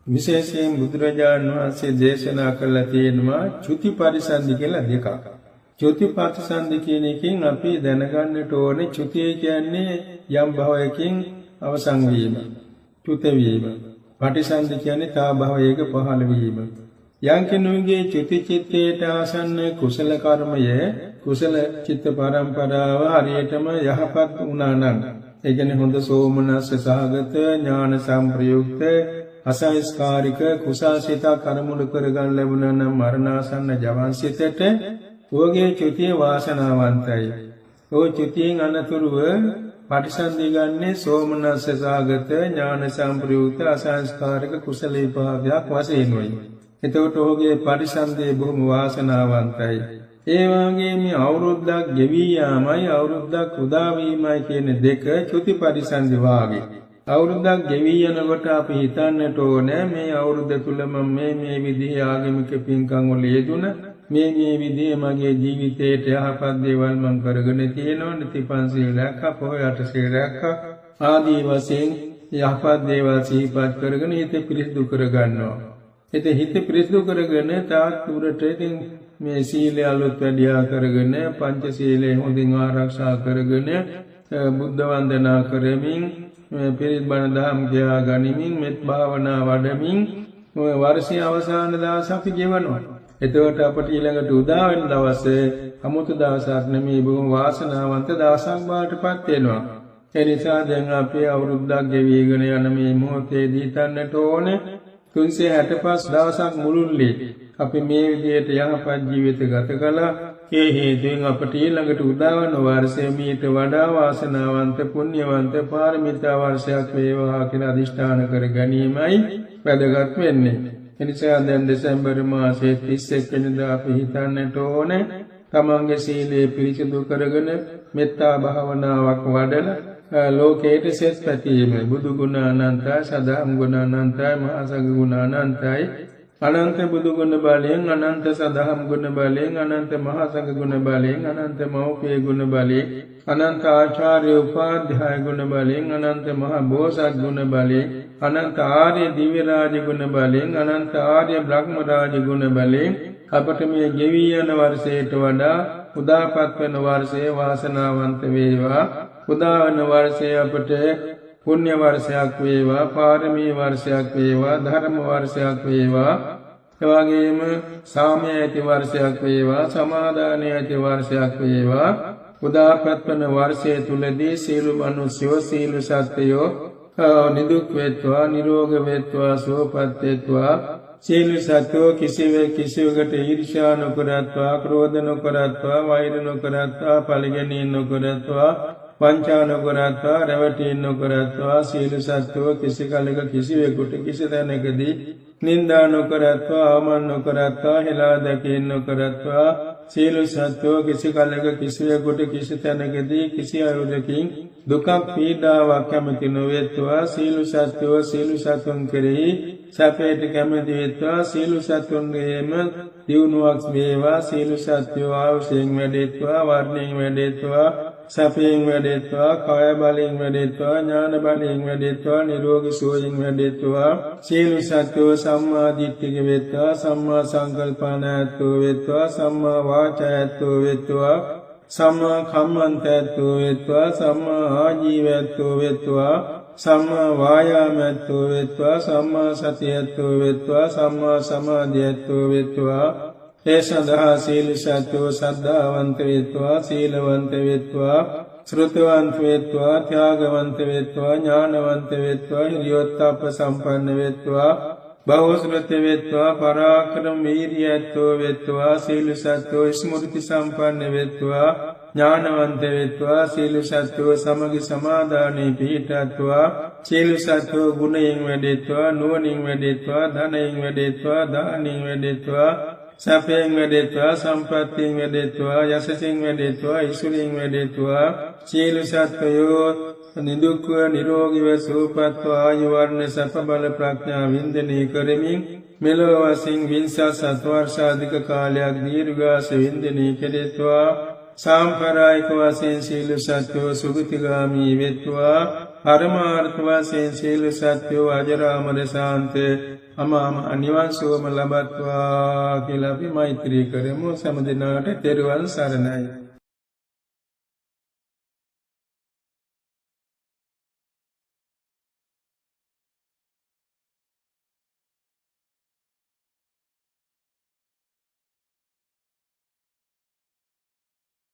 විශේෂයෙන් බුදුරජාණන් වහන්සේ දේශනා කළා තියෙනවා චුති පරිසන්දි කියලා දෙකක්. චුති පරිසන්දි කියන එකෙන් අපි දැනගන්නට ඕනේ චුතිය කියන්නේ යම් භවයකින් අවසන් වීම. චුත වීම. පරිසන්දි කියන්නේ තා භවයක පහළ වීම. යම් කෙනෙකුගේ චුති චිත්තයට ආසන්න කුසල කර්මය කුසල චිත්ත පරම්පරාව හරියටම යහපත් වුණා නම් ඒ කියන්නේ හොඳ සෝමනස්ස සහගත ඥාන සංප්‍රයුක්ත අසංස්කාරික කුසාසිත කර්මුණු කරගන්න ලැබුණා නම් මරණාසන්න ජවන් සිතට ඔහුගේ චුතිය වාසනාවන්තයි. ඔහු චුතියෙන් අනතුරුව පටිසන්ධි ගන්නේ සෝමනස්ස සහගත ඥාන සංප්‍රයුක්ත අසංස්කාරික කුසල විපාකයක් වශයෙන් වෙයි. එතකොට ඔහුගේ පටිසන්ධිය බොහොම වාසනාවන්තයි. ඒ වගේම අවුරුද්දක් ගෙවි යාමයි අවුරුද්දක් උදා වීමයි කියන දෙක චුති පරිසන්ධි වාගේ. අවුරුද්දක් ගෙවි යනකොට අපි හිතන්නට ඕනේ මේ අවුරුද්ද තුල මම මේ විදිහේ ආගමික පින්කම් වල යෙදුණා. මේ විදිහේ මගේ ජීවිතේට යහපත් දේවල් මම කරගෙන තියෙනවා. නිතිපන්සිලක් අපෝයට සිරයක් ආදී වශයෙන් යහපත් දේවල් සිහිපත් කරගෙන හිත පිරිසිදු කරගන්නවා. හිත පිරිසිදු කරගෙන තාත් දුරට ඉතින් මේ සීලය අලුත් වැඩියා කරගෙන පංච සීලය හොඳින් ආරක්ෂා කරගෙන බුද්ධ වන්දනා කරමින් පිරිත් බණ දහම් කියා ගනිමින් මෙත් භාවනා වඩමින් වර්ෂයේ අවසාන දවස් අපි ගෙවනවා. එතකොට අපට ඊළඟට උදා වෙන දවසේ අමුතු දවසක් නෙමෙයි බොහොම වාසනාවන්ත දවසක් බවටපත් වෙනවා. ඒ නිසා දැන් අපි අවුරුද්දක් ගෙවිගෙන යන මේ මොහොතේදී හිතන්නට ඕනේ 365 දවසක් මුළුල්ලේ අපි මේ විදිහට යහපත් ජීවිත ගත කළා. ඒ හේතුවෙන් අපට ඊළඟට උදාවන වර්ෂයේ මීට වඩා වාසනාවන්ත පුණ්‍යවන්ත පාරමිතා වර්ෂයක් වේවා කියලා අදිෂ්ඨාන කර ගැනීමයි වැදගත් වෙන්නේ. එනිසා දැන් දෙසැම්බර් මාසයේ 31 වෙනිදා අපි හිතන්නට ඕනේ තමන්ගේ සීලය පිරිසිදු කරගෙන මෙත්තා භාවනාවක් වඩලා ලෝකයට සෙත් පැතීම බුදු ගුණ අනන්තයි සදාම් ගුණ අනන්තයි මහා සංඝ ගුණ අනන්තයි අනන්ත බුදු ගුණ බලයෙන් අනන්ත සදාම් ගුණ බලයෙන් අනන්ත මහා සංඝ ගුණ බලයෙන් අනන්ත මෞපිය ගුණ බලයෙන් අනන්ත ආචාර්ය උපාධ්‍යාය ගුණ බලයෙන් අනන්ත මහා බෝසත් ගුණ බලයෙන් අනන්ත ආර්ය දිව්‍ය රාජ ගුණ බලයෙන් අනන්ත ආර්ය බ්‍රහ්ම රාජ ගුණ බලයෙන් අපට මේ ගෙවි යන වර්ෂයට වඩා උදාපත් වෙන වර්ෂයේ වාසනාවන්ත වේවා. උදා වෙන වර්ෂයේ අපට පුණ්‍ය වර්ෂයක් වේවා, පාරමී වර්ෂයක් වේවා, ධර්ම වර්ෂයක් වේවා. එවැගේම සාමය ඇති වර්ෂයක් වේවා, සමාදානය ඇති වර්ෂයක් වේවා. උදාපත් වෙන වර්ෂයේ තුලදී සීල මනුෂ්‍යෝ සීල සත්‍යෝ නිදුක් වේත්වා, නිරෝග වේත්වා, සුවපත් වේත්වා. සීල සත්‍යෝ කිසිවෙකුට ඊර්ෂ්‍යා නොකරත්වා, ක්‍රෝධ නොකරත්වා, වෛර නොකරත්වා, පරිගණී නොකරත්වා, වංචා නොකරත්වා, රැවටීම් නොකරත්වා. සීල සත්‍යෝ කිසි කලක කිසිවෙකුට කිසි තැනකදී නින්දා නොකරත්වා, අවමාන නොකරත්වා, හෙලා දැකීම් නොකරත්වා. සීල සත්‍යෝ කිසි කලක කිසිවෙකුට කිසි තැනකදී කිසි අයුරකින් දුකක් පීඩාවක් කැමති නොවේත්වා. සීල සත්‍යෝ සීල සතුන් කෙරෙහි සැපයට කැමති වෙත්වා. සීල සතුන්ගේම දියුණුවක් වේවා. සීල සත්‍යෝ ආයුෂයෙන් වැඩෙත්වා, වර්ණයෙන් වැඩෙත්වා, සැපයෙන් වැඩෙත්වා, කාය බලයෙන් වැඩෙත්වා, ඥාන බලයෙන් වැඩෙත්වා, නිරෝගී සුවයෙන් වැඩෙත්වා. සීල සත්‍යෝ සම්මා දිට්ඨිය වෙත්වා, සම්මා සංකල්පනායත්ව වෙත්වා, සම්මා වාචායත්ව වෙත්වා, සම්මා කම්මන්තයත්ව වෙත්වා, සම්මා ආජීවයත්ව වෙත්වා, සම්මා වායාමයත්ව වෙත්වා, සම්මා සතියත්ව වෙත්වා, සම්මා සමාධියත්ව වෙත්වා. ඒ සඳහා සීල සත්‍යෝ සද්ධාවන්ත වෙත්වා, සීලවන්ත වෙත්වා, ශ්‍රුතවන්ත වෙත්වා, ත්‍යාගවන්ත වෙත්වා, ඥානවන්ත වෙත්වා, හිරියොත්ප්ප සම්පන්න වෙත්වා, බහුශ්‍රත වෙත්වා, පරාක්‍රම වීර්යයත්ව වෙත්වා. සීල සත්‍යෝ ස්මෘති සම්පන්න වෙත්වා, ඥානවන්ත වෙත්වා. සීල සත්‍යෝ සමගි සමාදානයේ පිහිටත්වා. සීල සත්‍යෝ ගුණයෙන් වැඩෙත්වා, නුවණින් වැඩෙත්වා, ධනයෙන් වැඩෙත්වා, දානෙන් වැඩෙත්වා, සැපයෙන් වැඩෙත්වා, සම්පත්තියෙන් වැඩෙත්වා, යසසින් වැඩෙත්වා, ඊශ්වරයෙන් වැඩෙත්වා. සීල සත්‍යෝ නිදුක්ව නිරෝගීව සුවපත්ව ආයු වර්ණ සැප බල ප්‍රඥා වින්දනය කරමින් මෙලොව වශයෙන් වින්සත් සත්වර්ෂාධික කාලයක් දීර්ඝාස වින්දනය කෙරෙත්වා. සාම්ප්‍රදායික වශයෙන් සීල සත්‍යෝ සුගතිගාමී වෙත්වා. පරමාර්ථ වශයෙන් සීල සත්‍යෝ අජරාමර ශාන්ත අමාම අනිවන් සුවම ලබත්වා කියලා අපි මෛත්‍රී කරමු. සෑම දිනකට තෙරුවන් සරණයි.